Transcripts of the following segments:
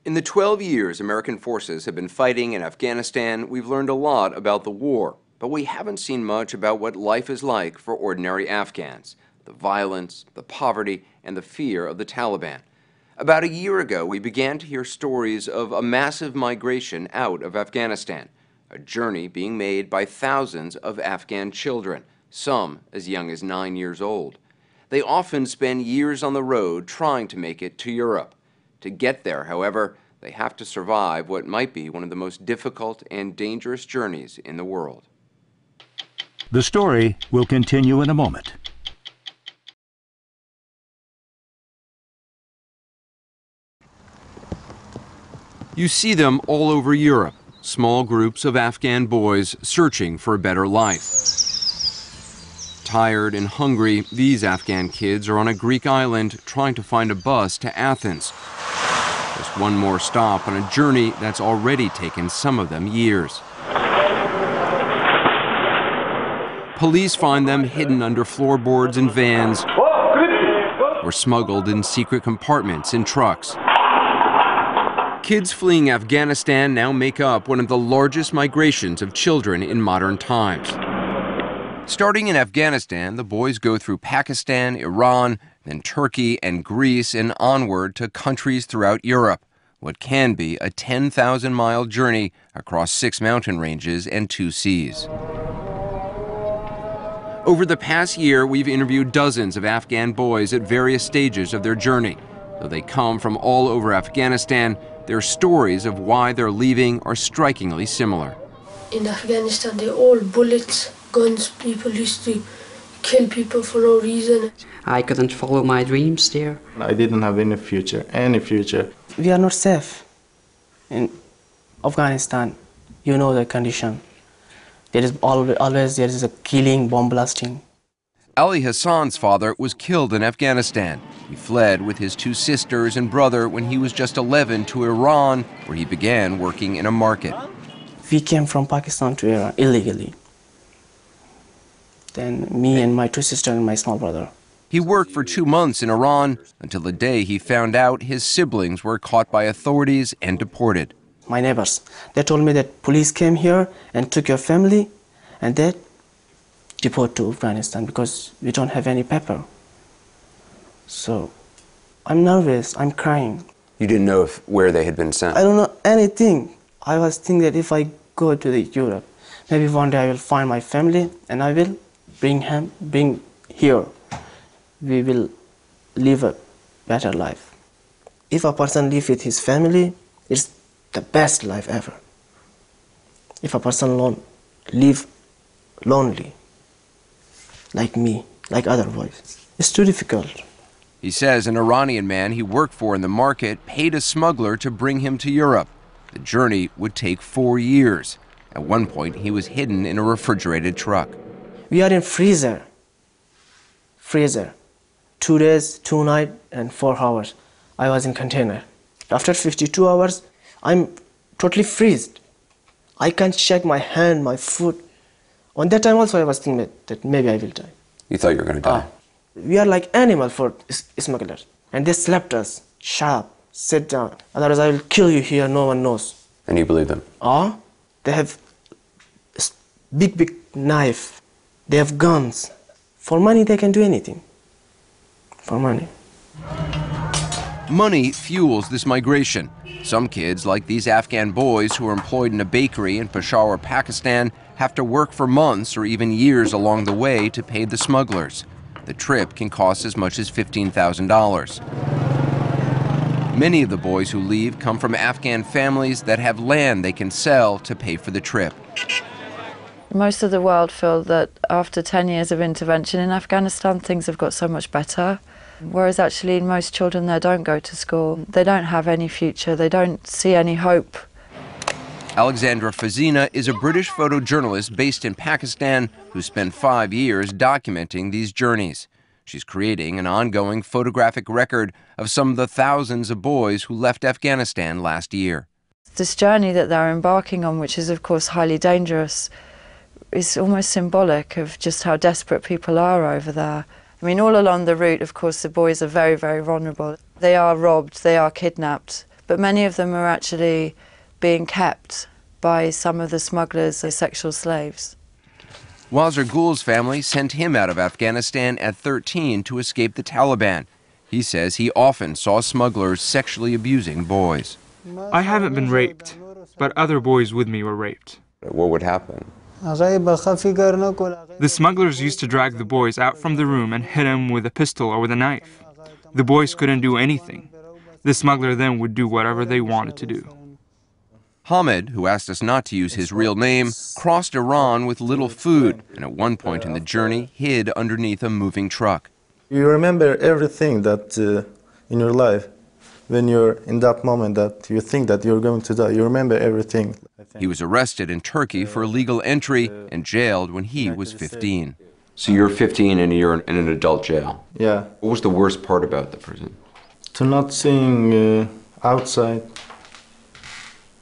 In the 12 years American forces have been fighting in Afghanistan, we've learned a lot about the war, but we haven't seen much about what life is like for ordinary Afghans, the violence, the poverty, and the fear of the Taliban. About a year ago, we began to hear stories of a massive migration out of Afghanistan, a journey being made by thousands of Afghan children, some as young as 9 years old. They often spend years on the road trying to make it to Europe. To get there, however, they have to survive what might be one of the most difficult and dangerous journeys in the world. The story will continue in a moment. You see them all over Europe, small groups of Afghan boys searching for a better life. Tired and hungry, these Afghan kids are on a Greek island trying to find a bus to Athens. Just one more stop on a journey that's already taken some of them years. Police find them hidden under floorboards and vans or smuggled in secret compartments in trucks. Kids fleeing Afghanistan now make up one of the largest migrations of children in modern times. Starting in Afghanistan, the boys go through Pakistan, Iran, then Turkey and Greece, and onward to countries throughout Europe, what can be a 10,000-mile journey across 6 mountain ranges and 2 seas. Over the past year, we've interviewed dozens of Afghan boys at various stages of their journey. Though they come from all over Afghanistan, their stories of why they're leaving are strikingly similar. In Afghanistan, they're all bullets, guns. People used to kill people for no reason. I couldn't follow my dreams there. I didn't have any future. We are not safe in Afghanistan. You know the condition. There is always there is a killing, bomb blasting. Ali Hassan's father was killed in Afghanistan. He fled with his 2 sisters and brother when he was just 11 to Iran, where he began working in a market. We came from Pakistan to Iran illegally. Then me and my 2 sisters and my small brother. He worked for 2 months in Iran until the day he found out his siblings were caught by authorities and deported. My neighbors, they told me that police came here and took your family and they deport to Afghanistan because we don't have any paper. So I'm nervous, I'm crying. You didn't know where they had been sent? I don't know anything. I was thinking that if I go to Europe, maybe one day I will find my family and I will bring here. We will live a better life. If a person lives with his family, it's the best life ever. If a person live lonely, like me, like other boys, it's too difficult. He says an Iranian man he worked for in the market paid a smuggler to bring him to Europe. The journey would take 4 years. At one point, he was hidden in a refrigerated truck. We are in freezer. 2 days, 2 nights, and 4 hours. I was in container. After 52 hours, I'm totally freezed. I can't shake my hand, my foot. On that time also I was thinking that maybe I will die. You thought you were going to die? We are like animals for smugglers. And they slapped us, sharp, sit down. Otherwise I will kill you here, no one knows. And you believe them? They have big knife. They have guns. For money they can do anything. For money. Money fuels this migration. Some kids, like these Afghan boys who are employed in a bakery in Peshawar, Pakistan, have to work for months or even years along the way to pay the smugglers. The trip can cost as much as $15,000. Many of the boys who leave come from Afghan families that have land they can sell to pay for the trip. Most of the world feel that after 10 years of intervention in Afghanistan, things have got so much better. Whereas actually most children there don't go to school. They don't have any future. They don't see any hope. Alexandra Fazina is a British photojournalist based in Pakistan who spent 5 years documenting these journeys. She's creating an ongoing photographic record of some of the thousands of boys who left Afghanistan last year. This journey that they're embarking on, which is of course highly dangerous, is almost symbolic of just how desperate people are over there. I mean, all along the route, of course, the boys are very, very vulnerable. They are robbed, they are kidnapped, but many of them are actually being kept by some of the smugglers as sexual slaves. Wazir Gul's family sent him out of Afghanistan at 13 to escape the Taliban. He says he often saw smugglers sexually abusing boys. I haven't been raped, but other boys with me were raped. What would happen? The smugglers used to drag the boys out from the room and hit them with a pistol or with a knife. The boys couldn't do anything. The smuggler then would do whatever they wanted to do. Hamid, who asked us not to use his real name, crossed Iran with little food and at one point in the journey hid underneath a moving truck. You remember everything that in your life, when you're in that moment that you think that you're going to die, you remember everything. He was arrested in Turkey for illegal entry and jailed when he was 15. So you're 15 and you're in an adult jail? Yeah. What was the worst part about the prison? To not seeing outside,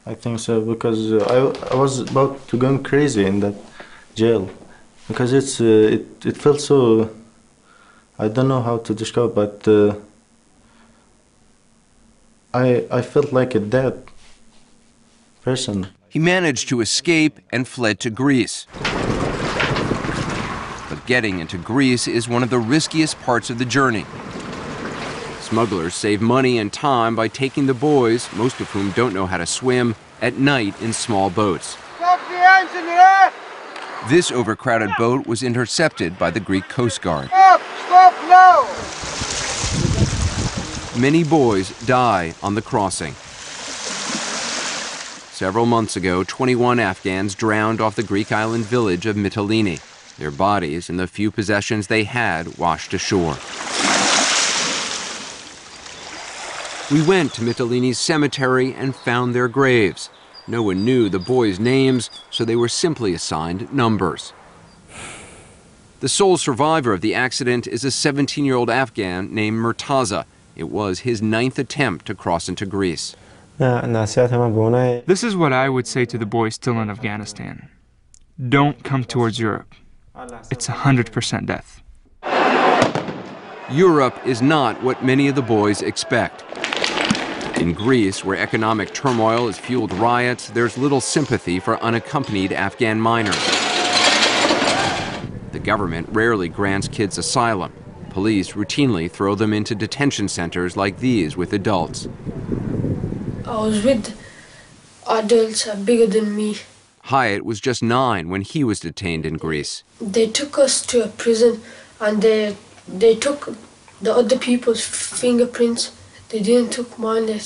I think so, because I was about to go crazy in that jail. Because it felt so, I don't know how to describe, but I felt like a dead person. He managed to escape and fled to Greece. But getting into Greece is one of the riskiest parts of the journey. Smugglers save money and time by taking the boys, most of whom don't know how to swim, at night in small boats. This overcrowded boat was intercepted by the Greek Coast Guard. Stop now! Many boys die on the crossing. Several months ago, 21 Afghans drowned off the Greek island village of Mytilene. Their bodies and the few possessions they had washed ashore. We went to Mytilene's cemetery and found their graves. No one knew the boys' names, so they were simply assigned numbers. The sole survivor of the accident is a 17-year-old Afghan named Murtaza. It was his 9th attempt to cross into Greece. This is what I would say to the boys still in Afghanistan. Don't come towards Europe. It's 100% death. Europe is not what many of the boys expect. In Greece, where economic turmoil has fueled riots, there's little sympathy for unaccompanied Afghan minors. The government rarely grants kids asylum. Police routinely throw them into detention centers like these with adults. I was with adults bigger than me. Hyatt was just 9 when he was detained in Greece. They took us to a prison and they took the other people's fingerprints. They didn't take mine. They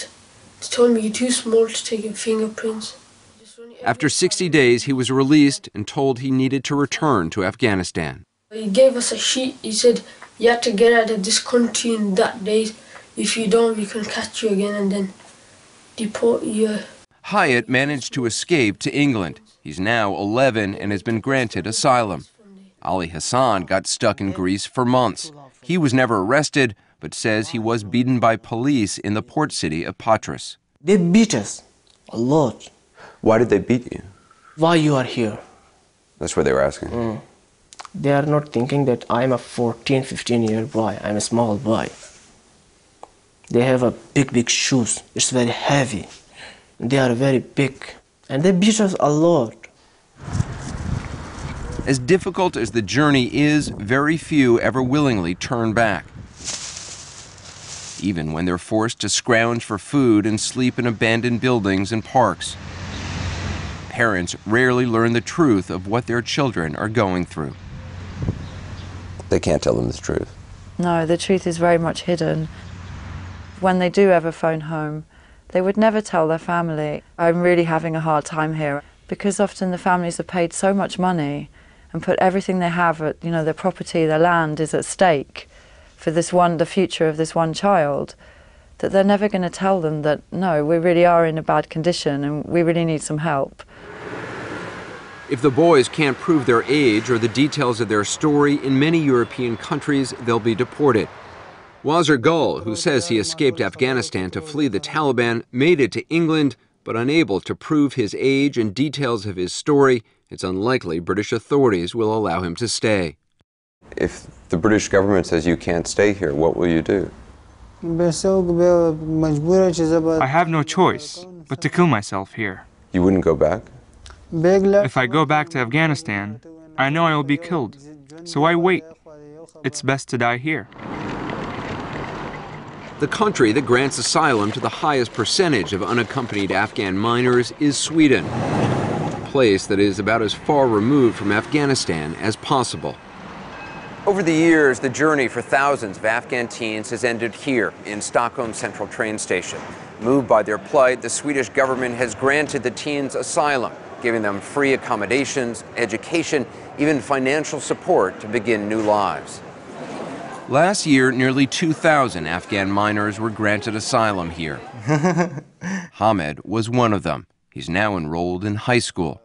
told me you're too small to take your fingerprints. After 60 days, he was released and told he needed to return to Afghanistan. He gave us a sheet. He said, you have to get out of this country in that day. If you don't, we can catch you again and then deport you. Hyatt managed to escape to England. He's now 11 and has been granted asylum. Ali Hassan got stuck in Greece for months. He was never arrested, but says he was beaten by police in the port city of Patras. They beat us a lot. Why did they beat you? Why you are here? That's what they were asking. They are not thinking that I'm a 14, 15-year boy. I'm a small boy. They have a big shoes. It's very heavy. They are very big. And they beat us a lot. As difficult as the journey is, very few ever willingly turn back. Even when they're forced to scrounge for food and sleep in abandoned buildings and parks. Parents rarely learn the truth of what their children are going through. They can't tell them the truth. No, the truth is very much hidden. When they do ever phone home, they would never tell their family. I'm really having a hard time here because often the families have paid so much money and put everything they have, at, their property, their land is at stake for the future of this one child, that they're never going to tell them that, no, we really are in a bad condition and we really need some help. If the boys can't prove their age or the details of their story, in many European countries, they'll be deported. Wazir Gul, who says he escaped Afghanistan to flee the Taliban, made it to England, but unable to prove his age and details of his story, it's unlikely British authorities will allow him to stay. If the British government says you can't stay here, what will you do? I have no choice but to kill myself here. You wouldn't go back? If I go back to Afghanistan, I know I will be killed. So I wait. It's best to die here. The country that grants asylum to the highest percentage of unaccompanied Afghan minors is Sweden, a place that is about as far removed from Afghanistan as possible. Over the years, the journey for thousands of Afghan teens has ended here in Stockholm Central train station. Moved by their plight, the Swedish government has granted the teens asylum, giving them free accommodations, education, even financial support to begin new lives. Last year, nearly 2,000 Afghan minors were granted asylum here. Hamed was one of them. He's now enrolled in high school.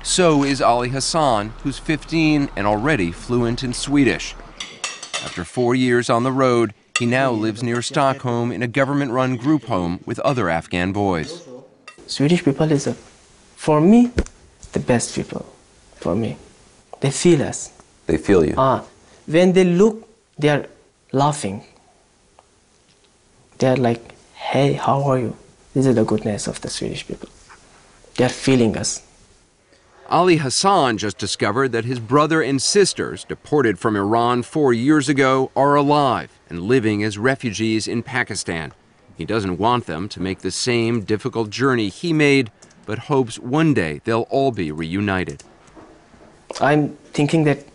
So is Ali Hassan, who's 15 and already fluent in Swedish. After 4 years on the road, he now lives near Stockholm in a government-run group home with other Afghan boys. Swedish people is, for me, the best people. For me, they feel us. They feel you. When they look, they are laughing. They are like, "Hey, how are you?" This is the goodness of the Swedish people. They are feeling us. Ali Hassan just discovered that his brother and sisters, deported from Iran 4 years ago, are alive and living as refugees in Pakistan. He doesn't want them to make the same difficult journey he made, but hopes one day they'll all be reunited. I'm thinking that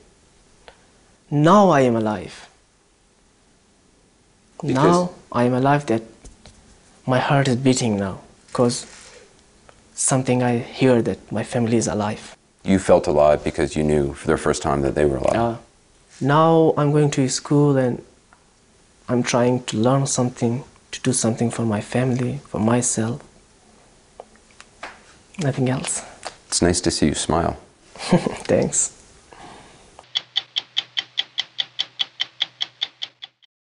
now I am alive. Now I am alive, that my heart is beating now, because something I hear that my family is alive. You felt alive because you knew for the first time that they were alive. Now I'm going to school and I'm trying to learn something, to do something for my family, for myself. Nothing else. It's nice to see you smile. Thanks.